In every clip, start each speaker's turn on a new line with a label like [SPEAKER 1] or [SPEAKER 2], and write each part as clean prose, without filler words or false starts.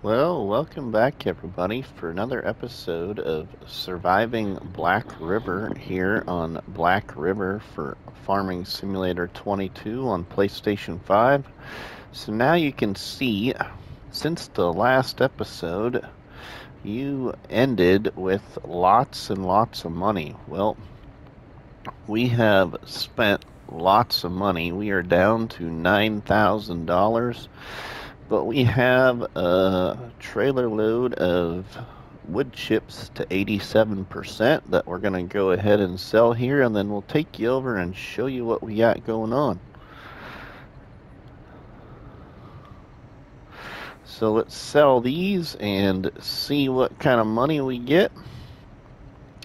[SPEAKER 1] Well, welcome back everybody for another episode of Surviving Black River here on Black River for Farming Simulator 22 on PlayStation 5. So now you can see, since the last episode, you ended with lots and lots of money. Well, we have spent lots of money. We are down to $9,000. But we have a trailer load of wood chips to 87% that we're going to go ahead and sell here, and then we'll take you over and show you what we got going on. So let's sell these and see what kind of money we get.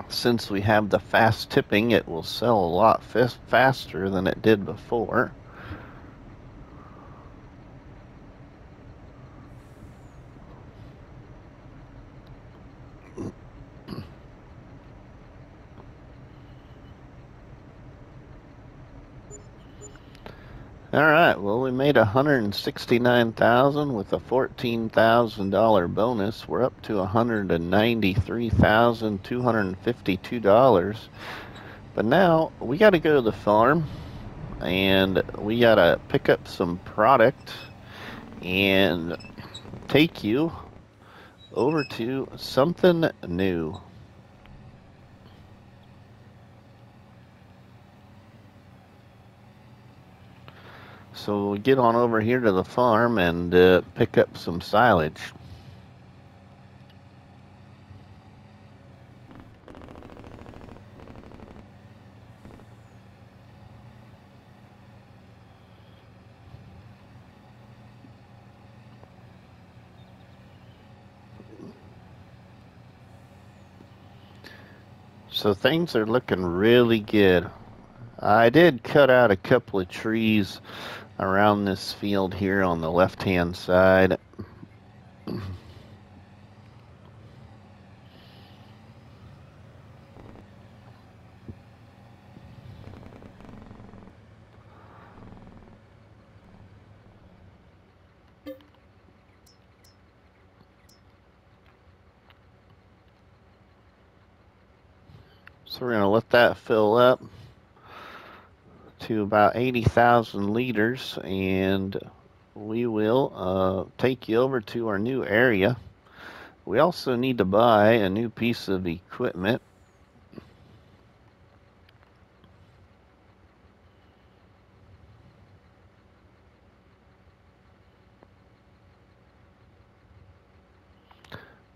[SPEAKER 1] Since we have the fast tipping, it will sell a lot faster than it did before. Alright, well we made $169,000 with a $14,000 bonus. We're up to $193,252. But now we got to go to the farm and we got to pick up some product and take you over to something new. So we'll get on over here to the farm and pick up some silage. So things are looking really good. I did cut out a couple of trees around this field here on the left-hand side. So we're going to let that fill up to about 80,000 liters, and we will take you over to our new area. We also need to buy a new piece of equipment.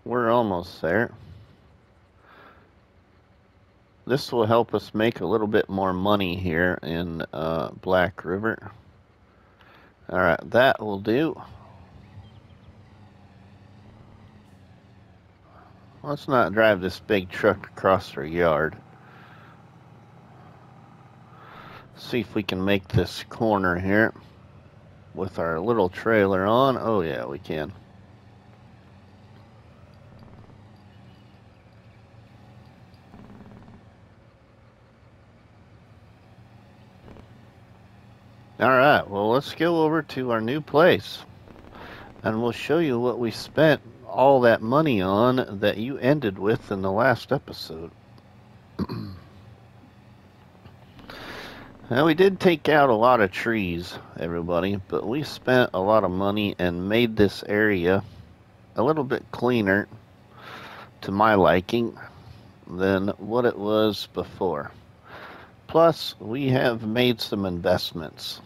[SPEAKER 1] We're almost there. This will help us make a little bit more money here in Black River. Alright, that will do. Let's not drive this big truck across our yard. See if we can make this corner here with our little trailer on. Oh yeah, we can. Alright, well let's go over to our new place and we'll show you what we spent all that money on that you ended with in the last episode. Now we did take out a lot of trees, everybody, but we spent a lot of money and made this area a little bit cleaner to my liking than what it was before. Plus, we have made some investments.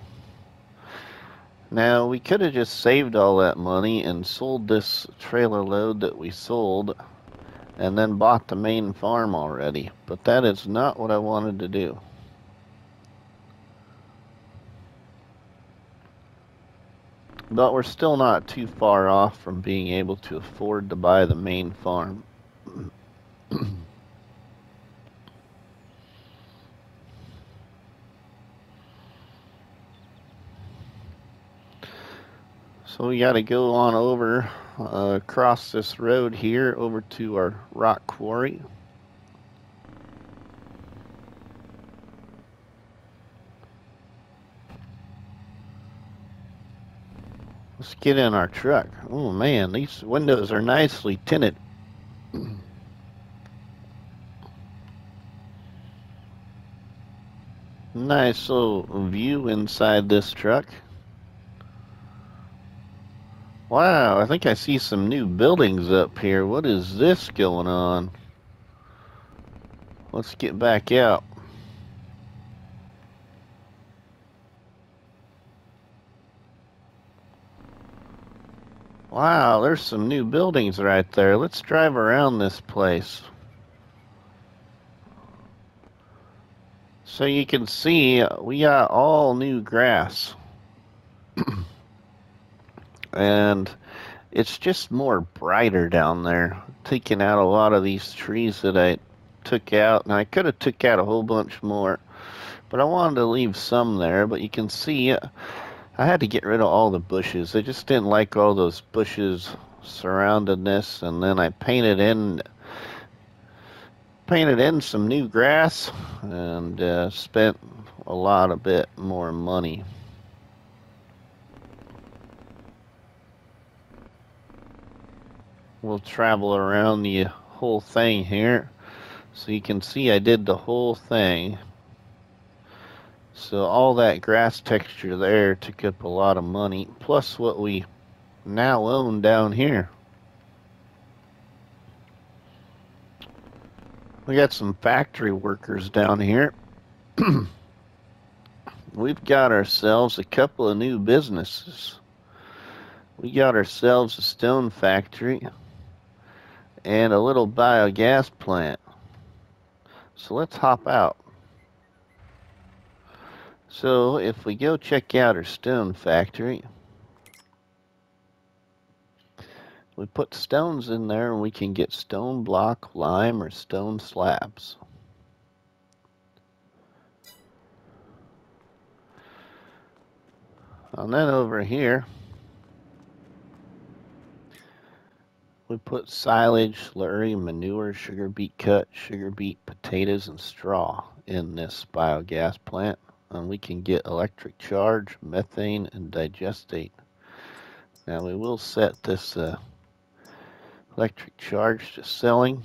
[SPEAKER 1] Now, we could have just saved all that money and sold this trailer load that we sold and then bought the main farm already, but that is not what I wanted to do. But we're still not too far off from being able to afford to buy the main farm. So we got to go on over across this road here over to our rock quarry. Let's get in our truck. Oh man, these windows are nicely tinted. Nice little view inside this truck. Wow, I think I see some new buildings up here. What is this going on? Let's get back out. Wow, there's some new buildings right there. Let's drive around this place. So you can see we got all new grass. And it's just more brighter down there. Taking out a lot of these trees that I took out, and I could have took out a whole bunch more, but I wanted to leave some there. But you can see I had to get rid of all the bushes. I just didn't like all those bushes surrounding this, and then I painted in some new grass and spent a lot of bit more money. We'll travel around the whole thing here, so you can see I did the whole thing. So all that grass texture there took up a lot of money, plus what we now own down here. We got some factory workers down here. We've got ourselves a couple of new businesses. We got ourselves a stone factory and a little biogas plant. So let's hop out. So if we go check out our stone factory, we put stones in there and we can get stone block, lime, or stone slabs. And then over here, we put silage, slurry, manure, sugar beet cut, sugar beet, potatoes, and straw in this biogas plant. And we can get electric charge, methane, and digestate. Now we will set this electric charge to selling.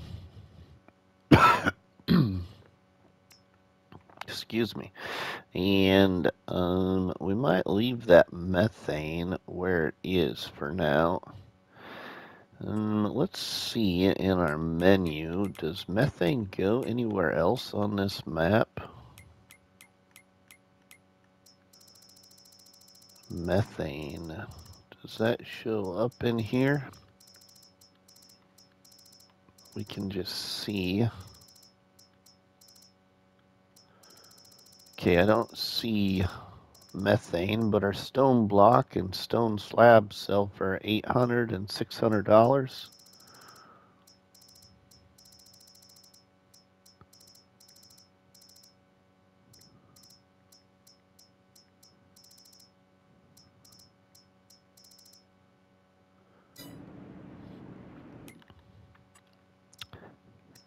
[SPEAKER 1] Excuse me. And we might leave that methane where it is for now. Let's see in our menu, does methane go anywhere else on this map? Methane, does that show up in here? We can just see. Okay, I don't see methane, but our stone block and stone slab sell for $800 and $600.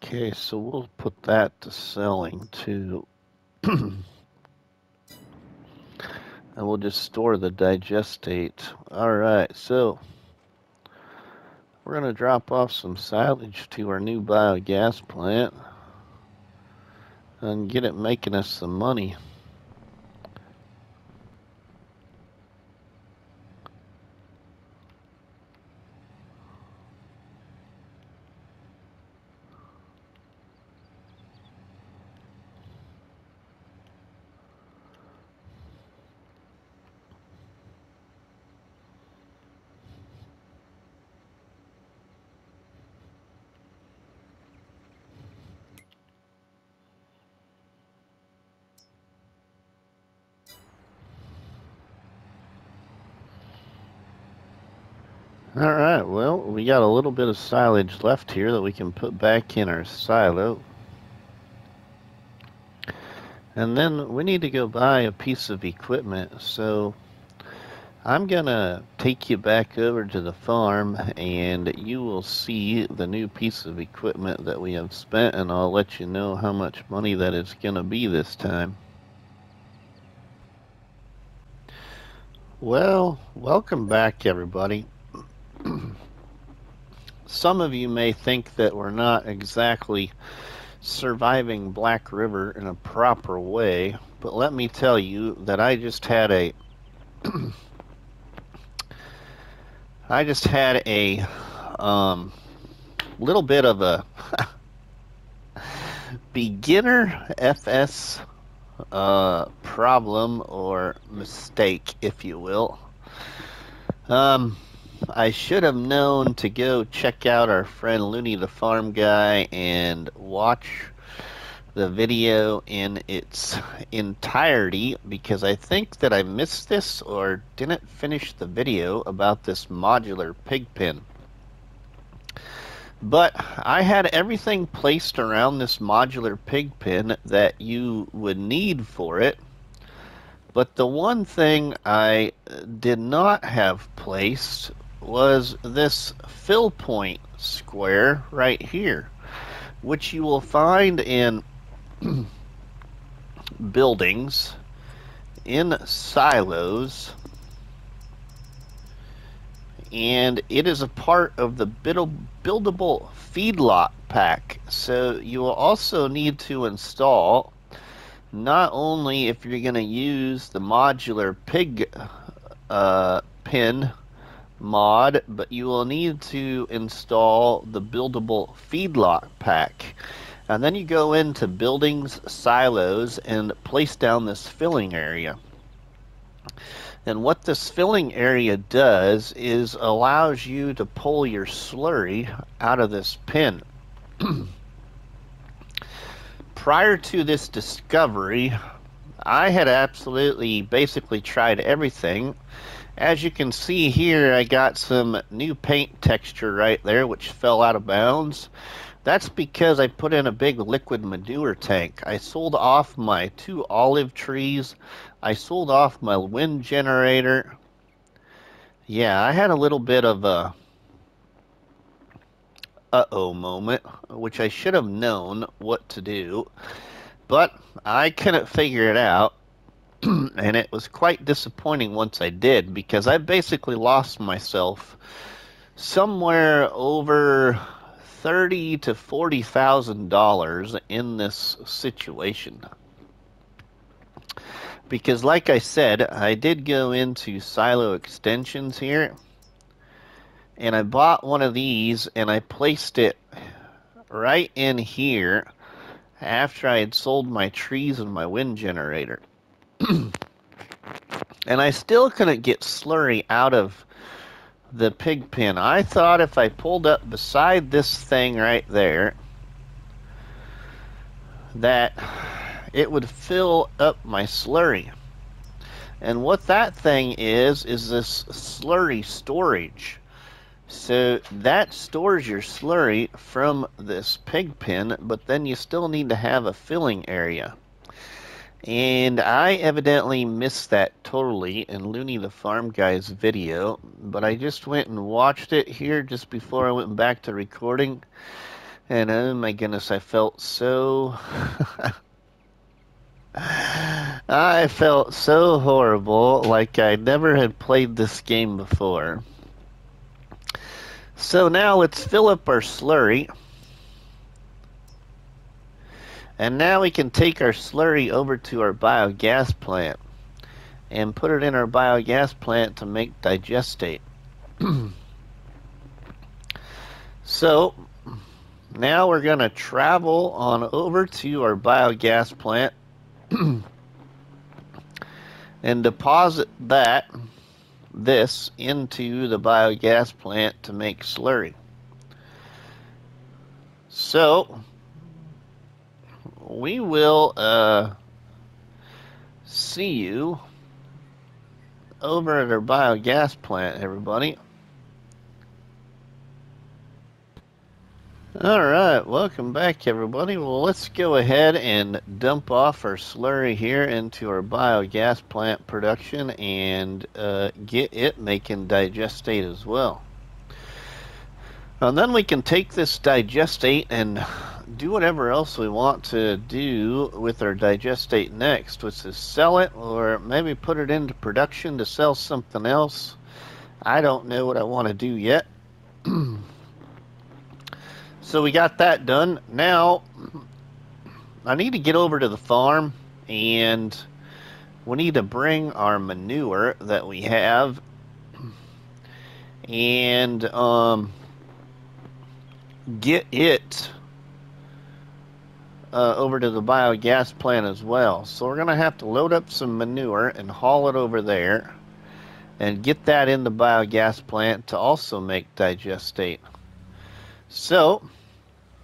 [SPEAKER 1] Okay, so we'll put that to selling too. And we'll just store the digestate. Alright, so we're going to drop off some silage to our new biogas plant and get it making us some money. Alright, well, we got a little bit of silage left here that we can put back in our silo. And then we need to go buy a piece of equipment, so I'm gonna take you back over to the farm and you will see the new piece of equipment that we have spent, and I'll let you know how much money that is gonna be this time. Well, welcome back, everybody. Some of you may think that we're not exactly surviving Black River in a proper way, but let me tell you that I just had a little bit of a beginner FS problem or mistake, if you will. I should have known to go check out our friend Looney the Farm Guy and watch the video in its entirety, because I think that I missed this or didn't finish the video about this modular pig pen. But I had everything placed around this modular pig pen that you would need for it. But the one thing I did not have placed was this fill point square right here, which you will find in buildings, in silos, and it is a part of the buildable feedlot pack. So you will also need to install, not only if you're going to use the modular pig pen mod, but you will need to install the buildable feedlot pack. And then you go into buildings, silos, and place down this filling area. And what this filling area does is allows you to pull your slurry out of this pen. Prior to this discovery, I had absolutely basically tried everything. As you can see here, I got some new paint texture right there, which fell out of bounds. That's because I put in a big liquid manure tank. I sold off my 2 olive trees. I sold off my wind generator. Yeah, I had a little bit of a uh-oh moment, which I should have known what to do. But I couldn't figure it out. And it was quite disappointing once I did, because I basically lost myself somewhere over $30,000 to $40,000 in this situation. Because like I said, I did go into silo extensions here, and I bought one of these and I placed it right in here after I had sold my trees and my wind generator. And I still couldn't get slurry out of the pig pen. I thought if I pulled up beside this thing right there, that it would fill up my slurry. And what that thing is this slurry storage. So that stores your slurry from this pig pen, but then you still need to have a filling area. And I evidently missed that totally in Looney the Farm Guy's video, but I just went and watched it here just before I went back to recording, and oh my goodness, I felt so I felt so horrible, like I never had played this game before. So now let's fill up our slurry. And now we can take our slurry over to our biogas plant and put it in our biogas plant to make digestate. So now we're going to travel on over to our biogas plant and deposit this into the biogas plant to make slurry. So we will see you over at our biogas plant, everybody. Alright, welcome back, everybody. Well, let's go ahead and dump off our slurry here into our biogas plant production and get it making digestate as well. And then we can take this digestate and do whatever else we want to do with our digestate next, which is sell it or maybe put it into production to sell something else. I don't know what I want to do yet. So we got that done. Now I need to get over to the farm, and we need to bring our manure that we have and get it over to the biogas plant as well. So we're going to have to load up some manure and haul it over there and get that in the biogas plant to also make digestate. So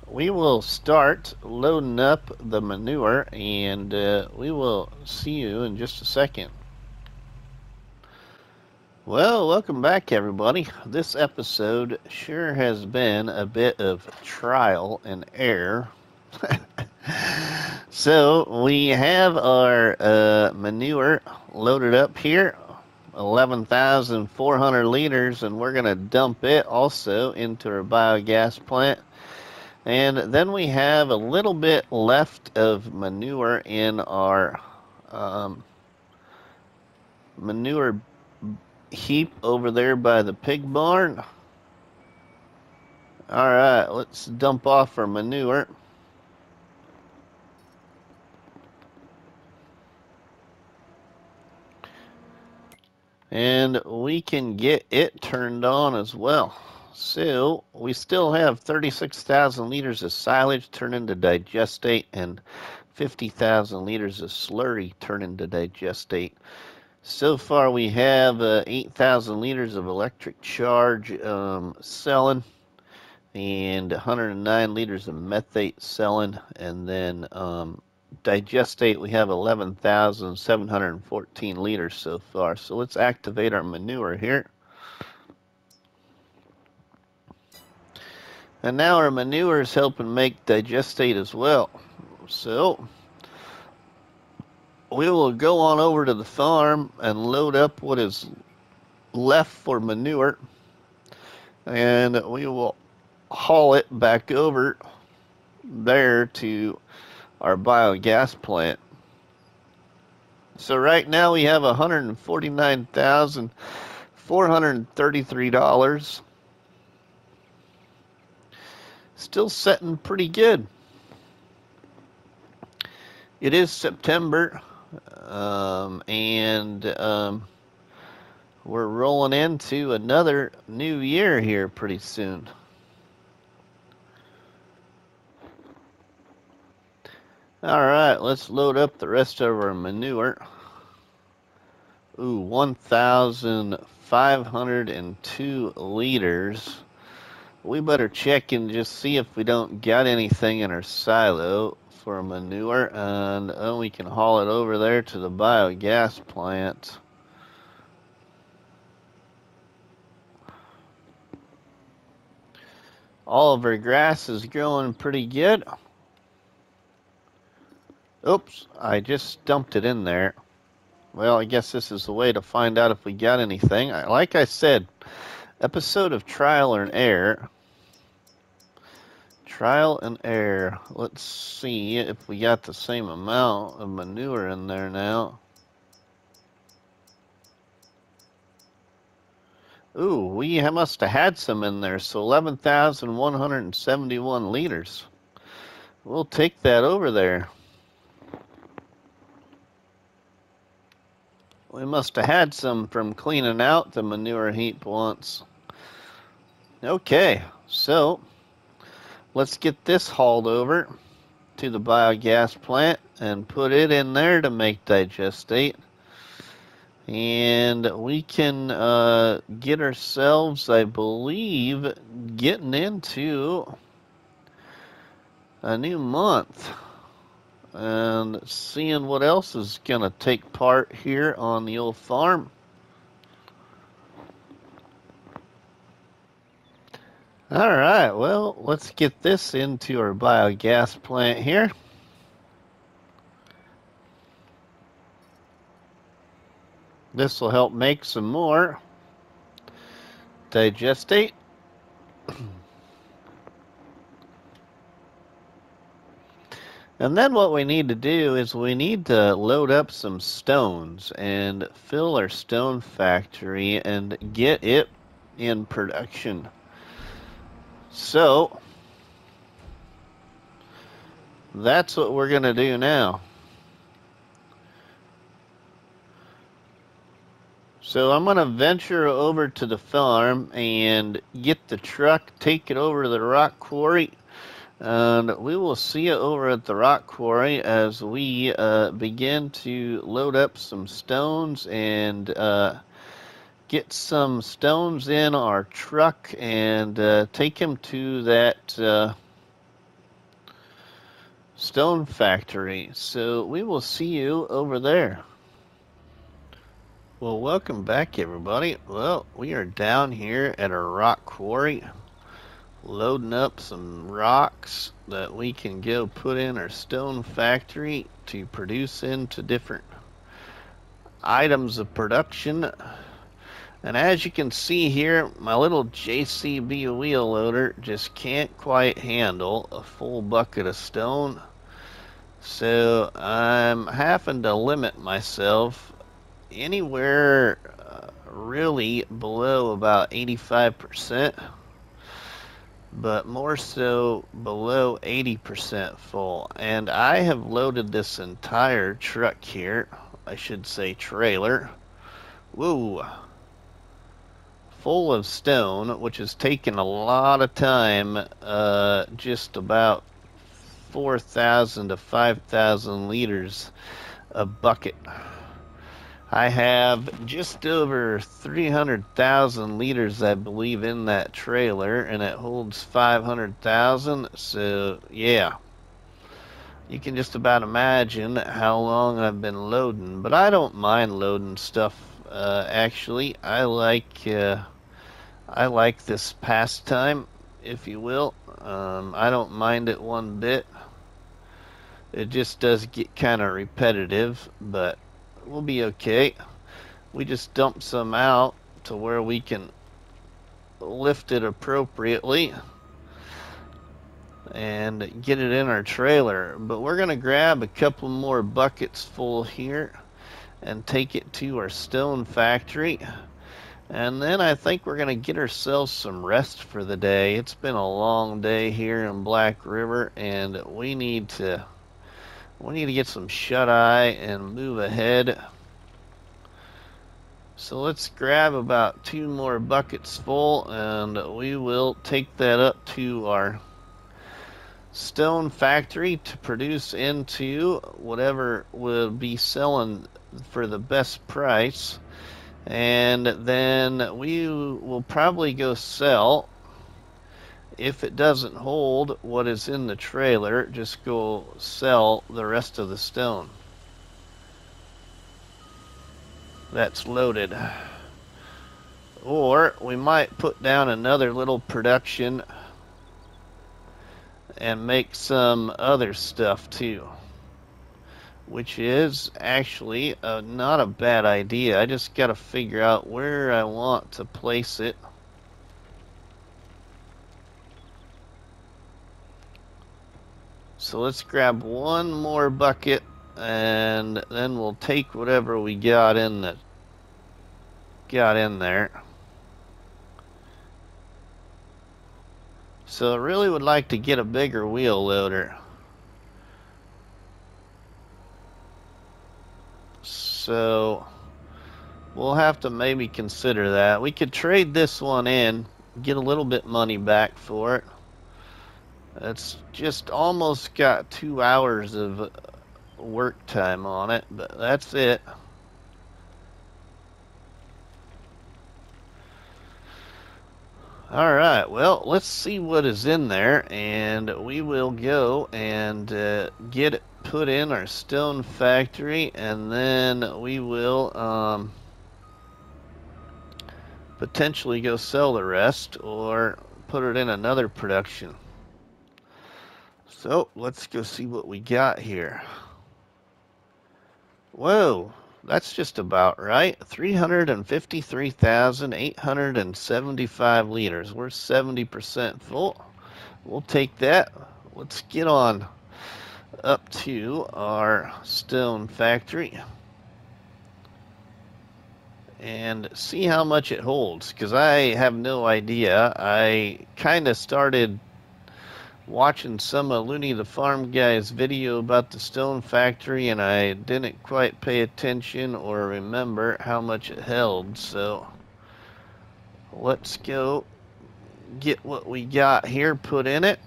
[SPEAKER 1] we will start loading up the manure, and we will see you in just a second. Well, welcome back, everybody. This episode sure has been a bit of trial and error. So we have our manure loaded up here, 11,400 liters, and we're going to dump it also into our biogas plant. And then we have a little bit left of manure in our manure heap over there by the pig barn. All right, let's dump off our manure. And we can get it turned on as well. So we still have 36,000 liters of silage turn into digestate and 50,000 liters of slurry turn into digestate. So far we have 8,000 liters of electric charge selling, and 109 liters of methate selling, and then digestate we have 11,714 liters so far. So let's activate our manure here. And now our manure is helping make digestate as well. So we will go on over to the farm and load up what is left for manure, and we will haul it back over there to our biogas plant. So right now we have $149,433. Still setting pretty good. It is September, and we're rolling into another new year here pretty soon. All right, let's load up the rest of our manure. Ooh, 1,502 liters. We better check and just see if we don't got anything in our silo for manure, and we can haul it over there to the biogas plant. All of our grass is growing pretty good. Oops, I just dumped it in there. Well, I guess this is the way to find out if we got anything. Like I said, episode of trial and error. Trial and error. Let's see if we got the same amount of manure in there now. Ooh, we must have had some in there, so 11,171 liters. We'll take that over there. We must have had some from cleaning out the manure heap once. Okay, so let's get this hauled over to the biogas plant and put it in there to make digestate. And we can get ourselves, I believe, getting into a new month and seeing what else is going to take part here on the old farm. All right, well, let's get this into our biogas plant here. This will help make some more digestate. And then what we need to do is we need to load up some stones and fill our stone factory and get it in production. So that's what we're going to do now. So I'm going to venture over to the farm and get the truck, take it over to the rock quarry, and we will see you over at the rock quarry as we begin to load up some stones and get some stones in our truck and take them to that stone factory. So we will see you over there. Well, welcome back, everybody. Well, we are down here at our rock quarry, loading up some rocks that we can go put in our stone factory to produce into different items of production. And as you can see here, my little JCB wheel loader just can't quite handle a full bucket of stone. So I'm having to limit myself anywhere really below about 85%, but more so below 80% full. And I have loaded this entire truck here, I should say trailer, whoa, full of stone, which has taken a lot of time, just about 4,000 to 5,000 liters a bucket. I have just over 300,000 liters, I believe, in that trailer, and it holds 500,000. So, yeah, you can just about imagine how long I've been loading. But I don't mind loading stuff. Actually, I like this pastime, if you will. I don't mind it one bit. It just does get kind of repetitive, but we'll be okay. We just dump some out to where we can lift it appropriately and get it in our trailer. But we're going to grab a couple more buckets full here and take it to our stone factory. And then I think we're going to get ourselves some rest for the day. It's been a long day here in Black River, and we need to get some shut-eye and move ahead. So let's grab about 2 more buckets full, and we will take that up to our stone factory to produce into whatever we'll be selling for the best price. And then we will probably go sell. If it doesn't hold what is in the trailer, just go sell the rest of the stone that's loaded. Or we might put down another little production and make some other stuff too, which is actually not a bad idea. I just got to figure out where I want to place it. So let's grab one more bucket, and then we'll take whatever we got in there. So I really would like to get a bigger wheel loader. So we'll have to maybe consider that. We could trade this one in, get a little bit money back for it. It's just almost got 2 hours of work time on it, but that's it. Alright, well, let's see what is in there, and we will go and get it put in our stone factory, and then we will potentially go sell the rest or put it in another production. So let's go see what we got here. Whoa, that's just about right. 353,875 liters. We're 70% full. We'll take that. Let's get on up to our stone factory and see how much it holds, because I have no idea. I kind of started watching some of Looney the Farm Guy's video about the stone factory, and I didn't quite pay attention or remember how much it held, so let's go get what we got here put in it.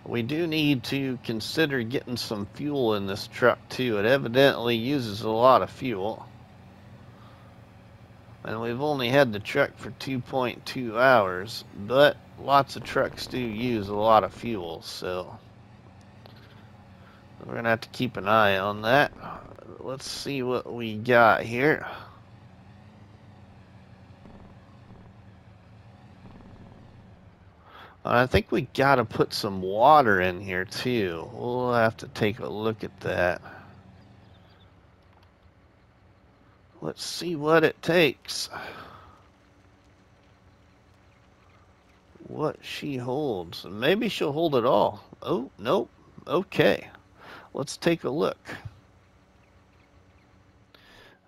[SPEAKER 1] We do need to consider getting some fuel in this truck too. It evidently uses a lot of fuel. And we've only had the truck for 2.2 hours, but lots of trucks do use a lot of fuel, so we're going to have to keep an eye on that. Let's see what we got here. I think we got to put some water in here too. We'll have to take a look at that. Let's see what it takes. What she holds. Maybe she'll hold it all. Oh, nope. Okay. Let's take a look.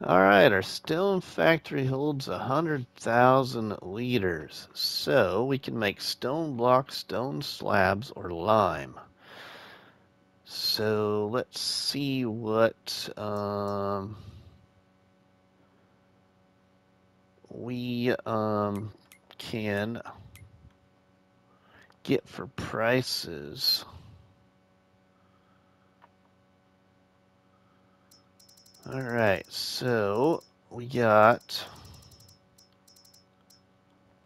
[SPEAKER 1] Alright, our stone factory holds 100,000 liters. So we can make stone blocks, stone slabs, or lime. So let's see what we can get for prices. Alright, so we got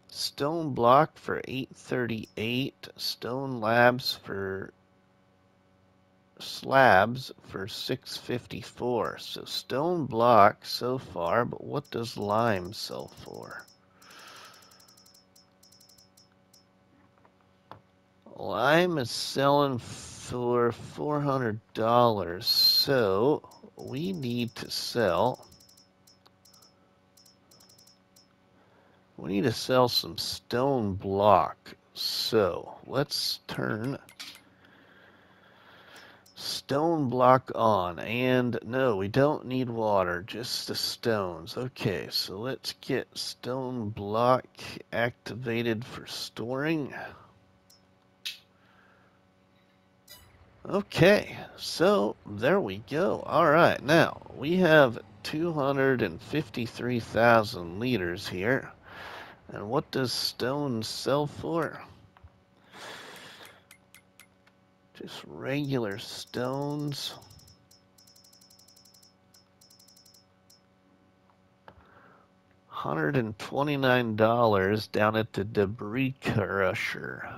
[SPEAKER 1] stone block for 838, stone slabs for 654. So stone block so far, but what does lime sell for? Lime is selling for $400, so we need to sell some stone block. So let's turn stone block on, and no, we don't need water, just the stones. Okay, so let's get stone block activated for storing. Okay, so there we go. All right, now we have 253,000 liters here. And what does stone sell for? Just regular stones. $129 down at the debris crusher.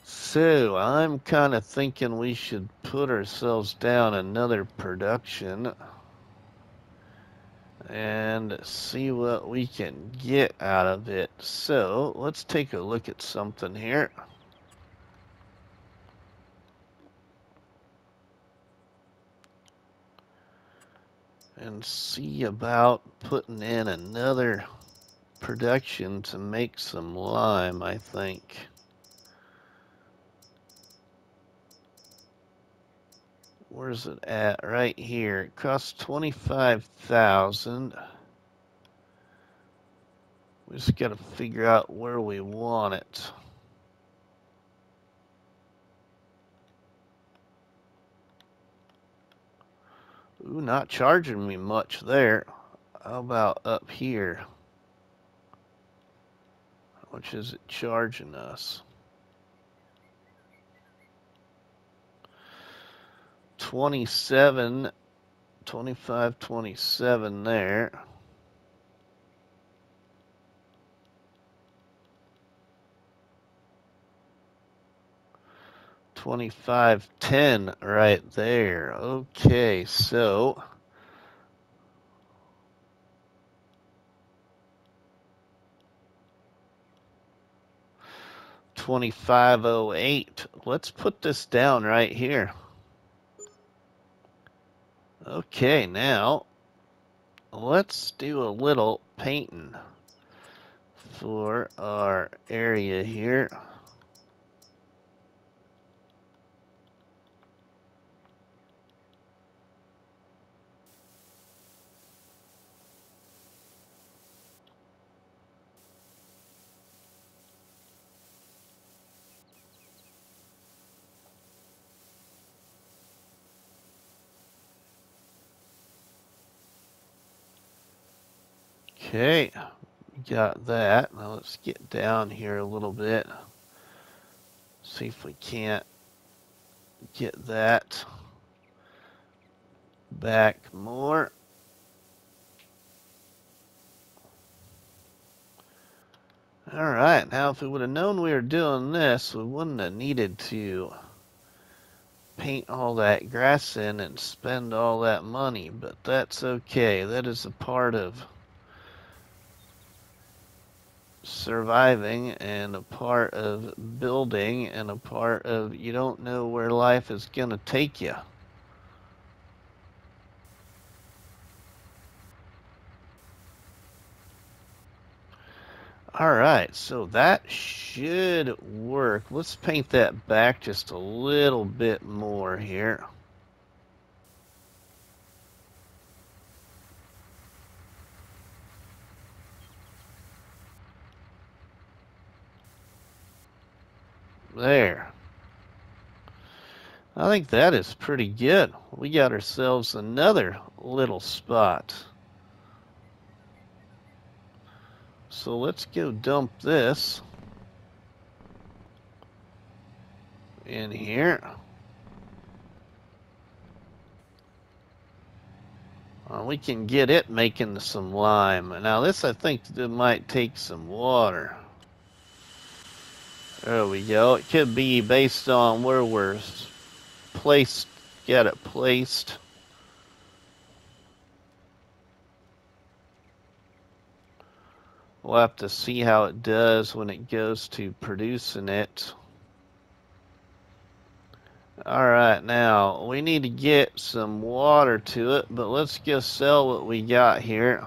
[SPEAKER 1] So I'm kind of thinking we should put ourselves down another production and see what we can get out of it. So let's take a look at something here. And see about putting in another production to make some lime, I think. Where's it at? Right here. It costs 25,000. We just got to figure out where we want it. Ooh, not charging me much there. How about up here? How much is it charging us? 25, 27 there. $25.10 right there. Okay, so $25.08. Let's put this down right here. Okay, now let's do a little painting. for our area here. Okay, got that. Now let's get down here a little bit. See if we can't get that back more. Alright, now if we would have known we were doing this, we wouldn't have needed to paint all that grass in and spend all that money, but that's okay. That is a part of surviving and a part of building and a part of you don't know where life is going to take you. Alright, so that should work. Let's paint that back just a little bit more here. There. I think that is pretty good. We got ourselves another little spot. So let's go dump this in here. We can get it making some lime. Now this I think it might take some water. There we go. It could be based on where we're placed, get it placed. We'll have to see how it does when it goes to producing it. Alright, now we need to get some water to it, but let's go sell what we got here.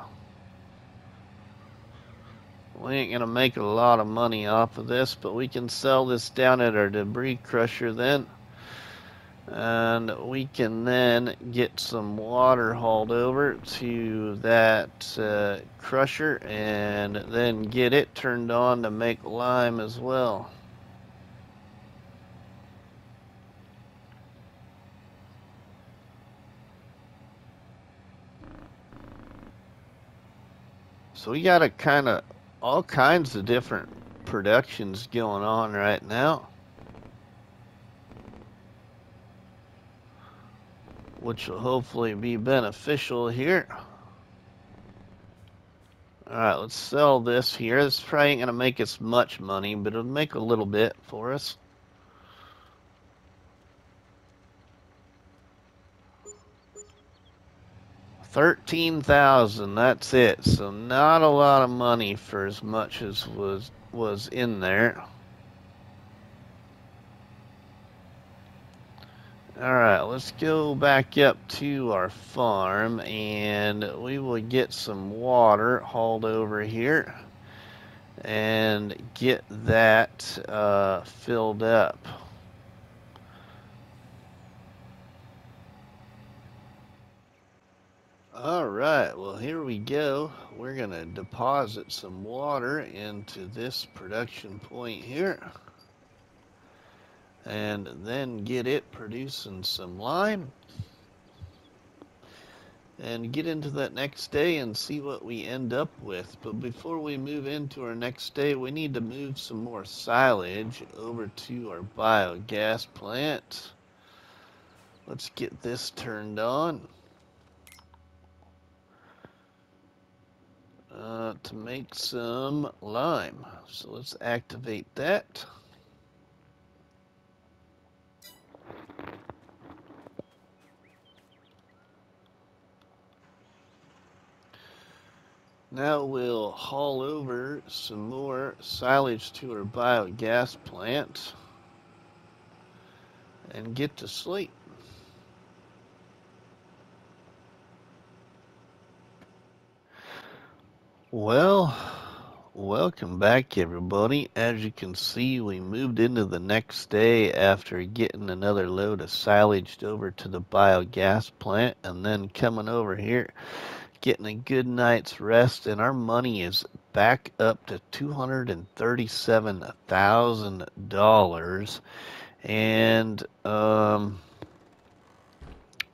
[SPEAKER 1] We ain't gonna make a lot of money off of this, but we can sell this down at our debris crusher then. And we can then get some water hauled over to that crusher and then get it turned on to make lime as well. So we got all kinds of different productions going on right now, which will hopefully be beneficial here. Alright, let's sell this here. This probably ain't gonna make us much money, but it'll make a little bit for us. $13,000, that's it. So not a lot of money for as much as was in there. Alright, let's go back up to our farm and we will get some water hauled over here and get that filled up. Alright, well here we go. We're going to deposit some water into this production point here. And then get it producing some lime. And get into that next day and see what we end up with. But before we move into our next day, we need to move some more silage over to our biogas plant. Let's get this turned on. To make some lime. So let's activate that. Now we'll haul over some more silage to our biogas plant and get to sleep. Well, Welcome back, everybody. As you can see, we moved into the next day after getting another load of silage over to the biogas plant and then coming over here, getting a good night's rest, and our money is back up to $237,000. And,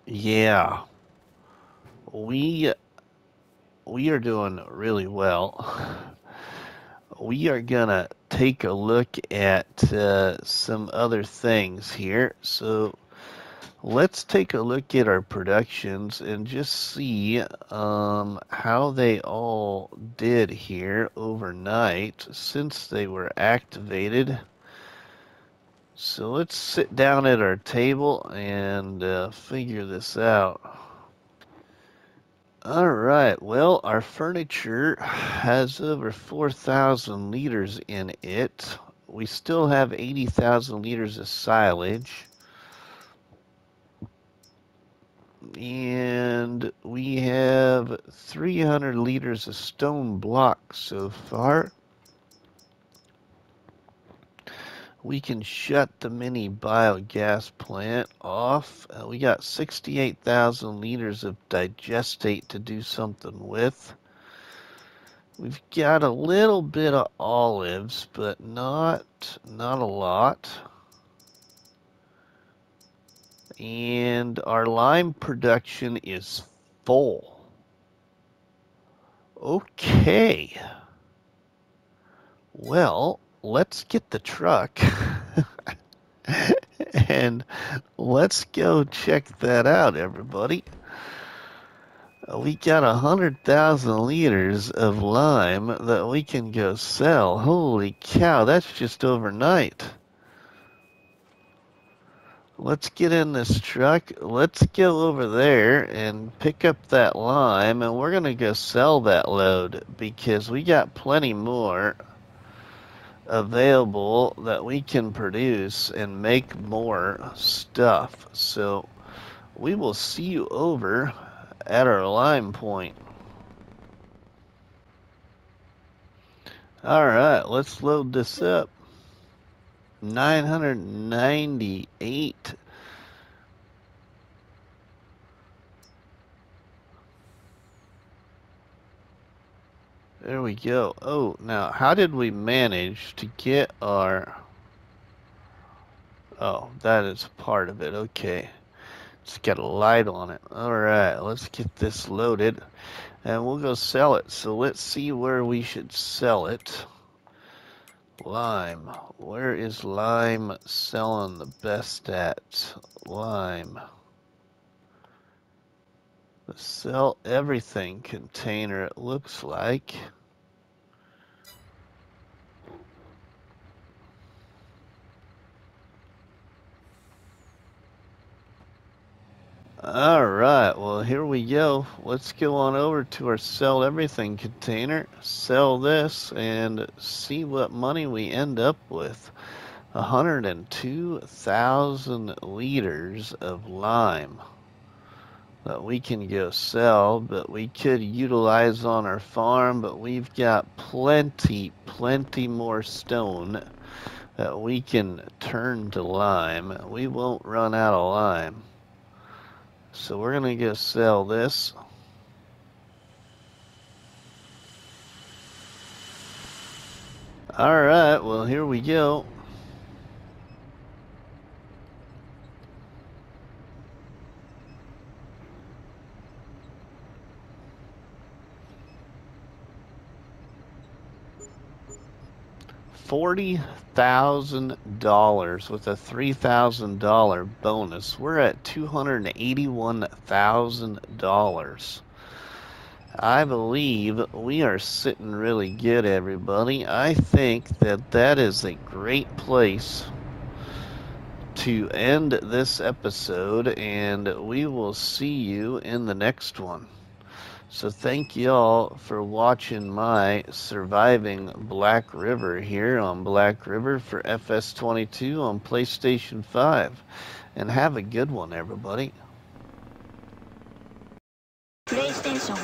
[SPEAKER 1] yeah, we are doing really well. We are gonna take a look at some other things here. So let's take a look at our productions and just see how they all did here overnight since they were activated. So let's sit down at our table and figure this out. Alright, well, our furniture has over 4,000 liters in it. We still have 80,000 liters of silage. And we have 300 liters of stone blocks so far. We can shut the mini biogas plant off. We got 68,000 liters of digestate to do something with. We've got a little bit of olives, but not a lot. And our lime production is full. Okay. Well, let's get the truck and let's go check that out, everybody. We got 100,000 liters of lime that we can go sell. Holy cow, that's just overnight. Let's get in this truck. Let's go over there and pick up that lime, and we're going to go sell that load because we got plenty more available that we can produce and make more stuff. So we will see you over at our lime point. Alright, let's load this up. 998. There we go. Oh, now how did we manage to get our... Oh, that is part of it. Okay. It's got a light on it. Alright, let's get this loaded and we'll go sell it. So let's see where we should sell it. Lime. Where is lime selling the best at? Lime. The sell everything container, it looks like. Alright, well here we go. Let's go on over to our sell everything container, sell this, and see what money we end up with. 102,000 liters of lime that we can go sell, but we could utilize on our farm, but we've got plenty more stone that we can turn to lime. We won't run out of lime. So we're going to go sell this. Alright, well here we go. $40,000 with a $3,000 bonus. We're at $281,000. I believe we are sitting really good, everybody. I think that that is a great place to end this episode, and we will see you in the next one. So thank y'all for watching my surviving Black River here on Black River for FS22 on PlayStation 5. And have a good one, everybody.
[SPEAKER 2] PlayStation